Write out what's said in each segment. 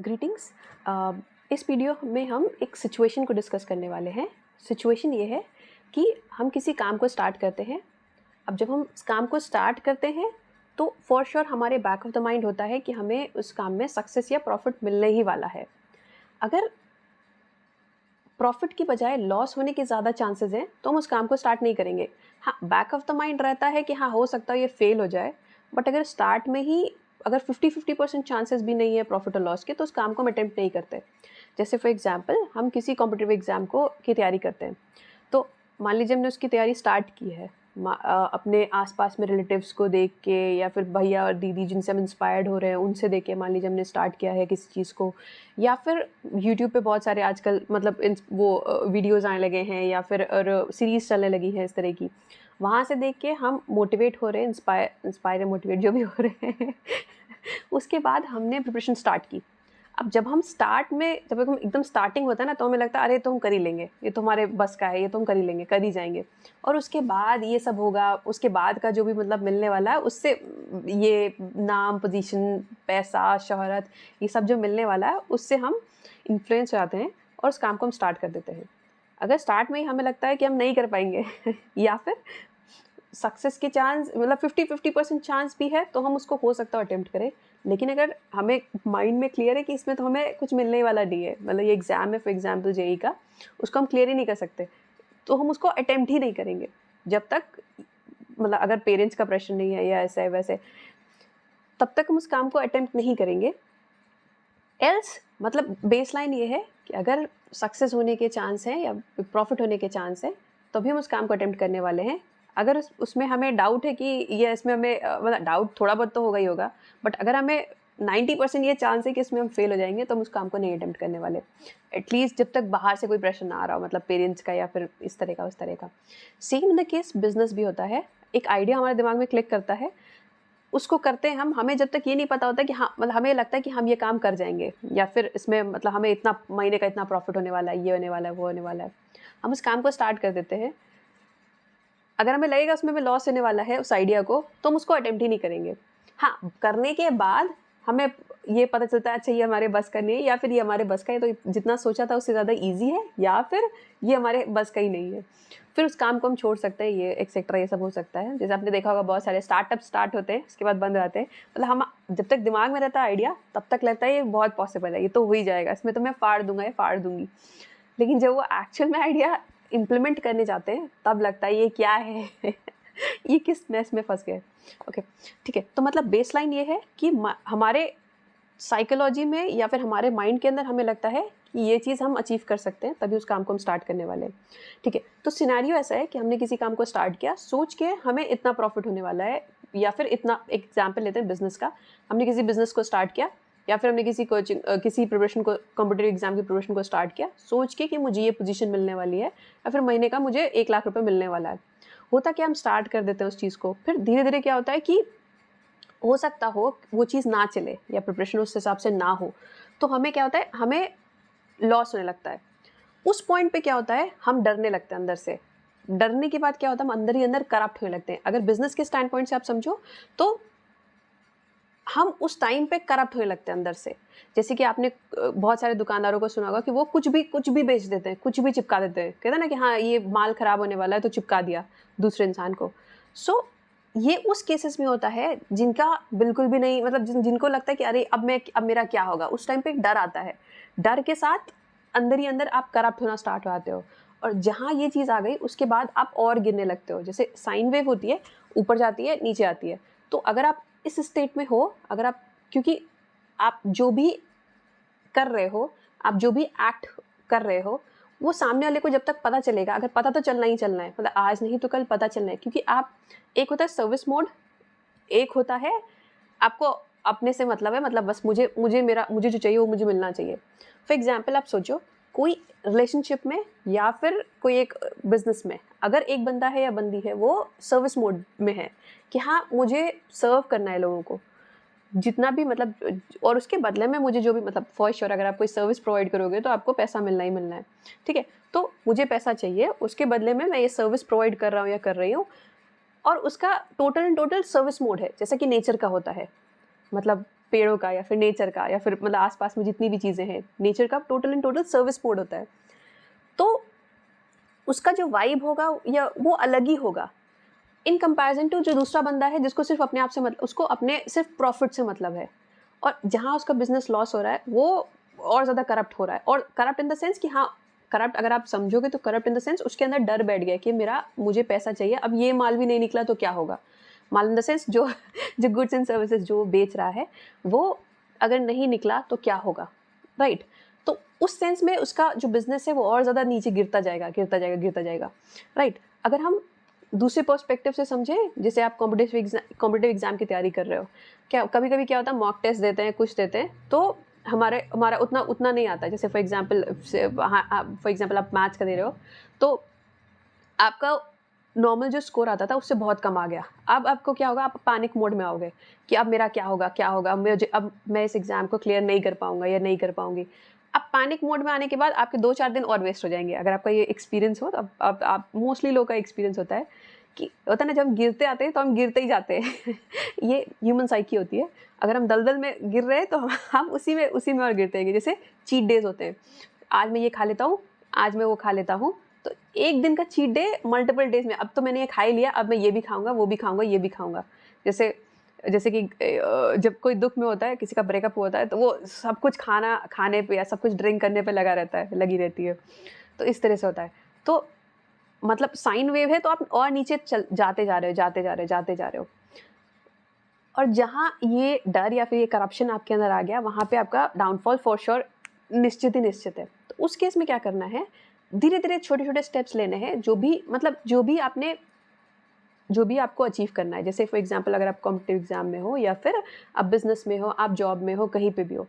Greetings. इस video में हम एक सिचुएशन को डिस्कस करने वाले हैं। सिचुएशन ये है कि हम किसी काम को स्टार्ट करते हैं। अब जब हम उस काम को स्टार्ट करते हैं तो फॉर श्योर हमारे बैक ऑफ द माइंड होता है कि हमें उस काम में सक्सेस या प्रॉफिट मिलने ही वाला है। अगर प्रॉफिट की बजाय लॉस होने के ज़्यादा चांसेस हैं तो हम उस काम को स्टार्ट नहीं करेंगे। हाँ, बैक ऑफ द माइंड रहता है कि हाँ हो सकता है ये फेल हो जाए, बट अगर स्टार्ट में ही अगर 50-50% चांसेस भी नहीं है प्रॉफिट और लॉस के तो उस काम को हम अटेम्प्ट नहीं करते। जैसे फॉर एग्जांपल हम किसी कॉम्पिटिटिव एग्जाम की तैयारी करते हैं, तो मान लीजिए हमने उसकी तैयारी स्टार्ट की है अपने आसपास में रिलेटिव्स को देख के या फिर भैया और दीदी जिनसे हम इंस्पायर्ड हो रहे हैं उनसे देख के मान लीजिए हमने स्टार्ट किया है किसी चीज़ को, या फिर यूट्यूब पे बहुत सारे आजकल मतलब वो वीडियोज़ आने लगे हैं या फिर सीरीज़ चलने लगी हैं इस तरह की, वहाँ से देख के हम मोटिवेट हो रहे हैं, इंस्पायर मोटिवेट जो भी हो रहे हैं उसके बाद हमने प्रिपरेशन स्टार्ट की। अब जब हम एकदम स्टार्टिंग होता है ना तो हमें लगता है अरे तो हम कर ही लेंगे, ये तो हमारे बस का है, ये तो हम कर ही लेंगे, कर ही जाएंगे। और उसके बाद ये सब होगा, उसके बाद का जो भी मतलब मिलने वाला है उससे ये नाम, पोजीशन, पैसा, शोहरत, ये सब जो मिलने वाला है उससे हम इन्फ्लुएंस हो जाते हैं और उस काम को हम स्टार्ट कर देते हैं। अगर स्टार्ट में ही हमें लगता है कि हम नहीं कर पाएंगे या फिर सक्सेस के चांस मतलब 50-50% चांस भी है तो हम उसको हो सकता है अटेम्प्ट करें। लेकिन अगर हमें माइंड में क्लियर है कि इसमें तो हमें कुछ मिलने वाला नहीं है, मतलब ये एग्ज़ाम है फॉर एग्जांपल जेईई का, उसको हम क्लियर ही नहीं कर सकते, तो हम उसको अटेम्प्ट ही नहीं करेंगे जब तक मतलब अगर पेरेंट्स का प्रेशर नहीं है या ऐसा है वैसे, तब तक हम उस काम को अटेम्प्ट नहीं करेंगे। एल्स मतलब बेसलाइन ये है कि अगर सक्सेस होने के चांस हैं या प्रॉफिट होने के चांस हैं तो भी हम उस काम को अटेम्प्ट करने वाले हैं। अगर उसमें हमें डाउट है कि ये इसमें हमें मतलब डाउट थोड़ा बहुत तो होगा ही होगा, बट अगर हमें 90% ये चांस है कि इसमें हम फेल हो जाएंगे तो हम उस काम को नहीं अटेम्प्ट करने वाले, एटलीस्ट जब तक बाहर से कोई प्रेशर ना आ रहा हो, मतलब पेरेंट्स का या फिर इस तरह का उस तरह का। Same in the case business भी होता है। एक आइडिया हमारे दिमाग में क्लिक करता है, उसको करते हैं हम, हमें जब तक ये नहीं पता होता कि हाँ मतलब हमें लगता है कि हम ये काम कर जाएंगे या फिर इसमें मतलब हमें इतना महीने का इतना प्रॉफिट होने वाला है, ये होने वाला है, वो होने वाला है, हम उस काम को स्टार्ट कर देते हैं। अगर हमें लगेगा उसमें हमें लॉस होने वाला है उस आइडिया को तो हम उसको अटेम्प्ट ही नहीं करेंगे। हाँ, करने के बाद हमें ये पता चलता है अच्छा ये हमारे बस का नहीं है या फिर ये हमारे बस का है तो जितना सोचा था उससे ज़्यादा ईजी है या फिर ये हमारे बस का ही नहीं है, फिर उस काम को हम छोड़ सकते हैं। ये एक्सेट्रा ये सब हो सकता है। जैसे आपने देखा होगा बहुत सारे स्टार्टअप स्टार्ट होते हैं उसके बाद बंद हो जाते हैं, मतलब हम जब तक दिमाग में रहता है आइडिया तब तक लगता है ये बहुत पॉसिबल है, ये तो हो ही जाएगा, इसमें तो मैं फाड़ दूंगा, ये फाड़ दूंगी। लेकिन जब वो एक्चुअल में आइडिया इम्प्लीमेंट करने जाते हैं तब लगता है ये क्या है ये किस मैस में फंस गए। ओके, ठीक है। तो मतलब बेसलाइन ये है कि हमारे साइकोलॉजी में या फिर हमारे माइंड के अंदर हमें लगता है कि ये चीज़ हम अचीव कर सकते हैं तभी उस काम को हम स्टार्ट करने वाले हैं। ठीक है, तो सिनेरियो ऐसा है कि हमने किसी काम को स्टार्ट किया सोच के हमें इतना प्रॉफिट होने वाला है, या फिर इतना, एग्जाम्पल लेते हैं बिजनेस का, हमने किसी बिजनेस को स्टार्ट किया या फिर हमने किसी प्रिपरेशन को, कॉम्पिटिटिव एग्जाम की प्रिपरेशन को स्टार्ट किया सोच के कि मुझे ये पोजीशन मिलने वाली है या फिर महीने का मुझे 1 लाख रुपए मिलने वाला है। होता क्या, हम स्टार्ट कर देते हैं उस चीज़ को, फिर धीरे धीरे क्या होता है कि हो सकता हो वो चीज़ ना चले या प्रिपरेशन उस हिसाब से ना हो, तो हमें क्या होता है, हमें लॉस होने लगता है। उस पॉइंट पे क्या होता है, हम डरने लगते हैं अंदर से। डरने के बाद क्या होता है, हम अंदर ही अंदर करप्ट होने लगते हैं। अगर बिजनेस के स्टैंड पॉइंट से आप समझो तो हम उस टाइम पे करप्ट होने लगते हैं अंदर से। जैसे कि आपने बहुत सारे दुकानदारों को सुना होगा कि वो कुछ भी बेच देते हैं, कुछ भी चिपका देते हैं। कहते हैं ना कि हाँ ये माल खराब होने वाला है तो चिपका दिया दूसरे इंसान को। सो ये उस केसेस में होता है जिनका बिल्कुल भी नहीं, मतलब जिनको लगता है कि अरे अब मेरा क्या होगा। उस टाइम पे एक डर आता है, डर के साथ अंदर ही अंदर आप करप्ट होना स्टार्ट हो जाते हो। और जहाँ ये चीज़ आ गई उसके बाद आप और गिरने लगते हो। जैसे साइन वेव होती है, ऊपर जाती है नीचे आती है। तो अगर आप इस स्टेट में हो, अगर आप, क्योंकि आप जो भी कर रहे हो, आप जो भी एक्ट कर रहे हो, वो सामने वाले को जब तक पता चलेगा, अगर पता तो चलना ही चलना है, मतलब आज नहीं तो कल पता चलना है। क्योंकि आप, एक होता है सर्विस मोड, एक होता है आपको अपने से मतलब है, मतलब बस मुझे जो चाहिए वो मुझे मिलना चाहिए। फॉर एग्जाम्पल आप सोचो कोई रिलेशनशिप में या फिर कोई एक बिजनेस में, अगर एक बंदा है या बंदी है वो सर्विस मोड में है कि हाँ मुझे सर्व करना है लोगों को जितना भी, मतलब, और उसके बदले में मुझे जो भी, मतलब फॉर श्योर अगर आप कोई सर्विस प्रोवाइड करोगे तो आपको पैसा मिलना ही मिलना है। ठीक है, तो मुझे पैसा चाहिए, उसके बदले में मैं ये सर्विस प्रोवाइड कर रहा हूँ या कर रही हूँ, और उसका टोटल सर्विस मोड है, जैसा कि नेचर का होता है। मतलब पेड़ों का या फिर नेचर का या फिर मतलब आसपास में जितनी भी चीज़ें हैं, नेचर का total and total service mode होता है। तो उसका जो वाइब होगा या वो अलग ही होगा इन कंपैरिजन टू जो दूसरा बंदा है जिसको सिर्फ अपने आप से मतलब, उसको अपने सिर्फ प्रॉफिट से मतलब है, और जहाँ उसका बिजनेस लॉस हो रहा है वो और ज़्यादा करप्ट हो रहा है। और करप्ट इन द सेंस कि हाँ, करप्ट अगर आप समझोगे तो करप्ट इन द सेंस उसके अंदर डर बैठ गया कि मुझे पैसा चाहिए, अब ये माल भी नहीं निकला तो क्या होगा। माल इन द सेंस जो जो गुड्स एंड सर्विसेज जो बेच रहा है वो अगर नहीं निकला तो क्या होगा, राइट। तो उस सेंस में उसका जो बिजनेस है वो और ज़्यादा नीचे गिरता जाएगा, गिरता जाएगा, राइट। अगर हम दूसरे पर्सपेक्टिव से समझें, जैसे आप कॉम्पिटिटिव एग्जाम की तैयारी कर रहे हो, क्या कभी कभी क्या होता है, मॉक टेस्ट देते हैं, कुछ देते हैं, तो हमारा उतना नहीं आता। जैसे फॉर एग्जांपल आप मैथ्स का दे रहे हो, तो आपका नॉर्मल जो स्कोर आता था उससे बहुत कम आ गया। अब आपको क्या होगा, आप पैनिक मोड में आओगे कि अब मेरा क्या होगा, अब मैं इस एग्जाम को क्लियर नहीं कर पाऊंगा या नहीं कर पाऊंगी। अब पैनिक मोड में आने के बाद आपके 2-4 दिन और वेस्ट हो जाएंगे। अगर आपका ये एक्सपीरियंस हो तो अब आप मोस्टली लोग का एक्सपीरियंस होता है कि होता है ना, जब हम गिरते आते हैं तो हम गिरते ही जाते हैं ये ह्यूमन साइकी होती है। अगर हम दलदल में गिर रहे हैं तो हम उसी में और गिरते हैं। जैसे चीट डेज होते हैं, आज मैं ये खा लेता हूँ, आज मैं वो खा लेता हूँ, तो एक दिन का चीट डे मल्टीपल डेज में, अब तो मैंने ये खा ही लिया, अब मैं ये भी खाऊंगा, वो भी खाऊंगा, ये भी खाऊंगा। जैसे कि जब कोई दुख में होता है, किसी का ब्रेकअप होता है, तो वो सब कुछ खाने पे या सब कुछ ड्रिंक करने पे लगी रहती है। तो इस तरह से होता है। तो मतलब साइन वेव है, तो आप और नीचे जाते जा रहे हो। और जहाँ ये डर या फिर ये करप्शन आपके अंदर आ गया, वहाँ पे आपका डाउनफॉल फॉर श्योर निश्चित है। तो उस केस में क्या करना है, धीरे-धीरे छोटे-छोटे स्टेप्स लेने हैं, जो भी आपको अचीव करना है। जैसे फॉर एग्जांपल अगर आप कॉम्पिटिटिव एग्जाम में हो या फिर आप बिजनेस में हो, आप जॉब में हो, कहीं पे भी हो,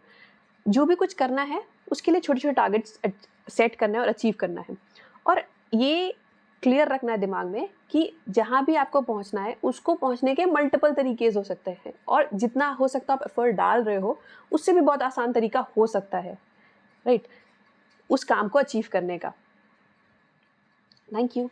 जो भी कुछ करना है उसके लिए छोटे-छोटे टारगेट्स सेट करना है और अचीव करना है। और ये क्लियर रखना है दिमाग में कि जहाँ भी आपको पहुँचना है, उसको पहुँचने के मल्टीपल तरीकेज़ हो सकते हैं, और जितना हो सकता है आप एफर्ट डाल रहे हो, उससे भी बहुत आसान तरीका हो सकता है, राइट, उस काम को अचीव करने का। Thank you.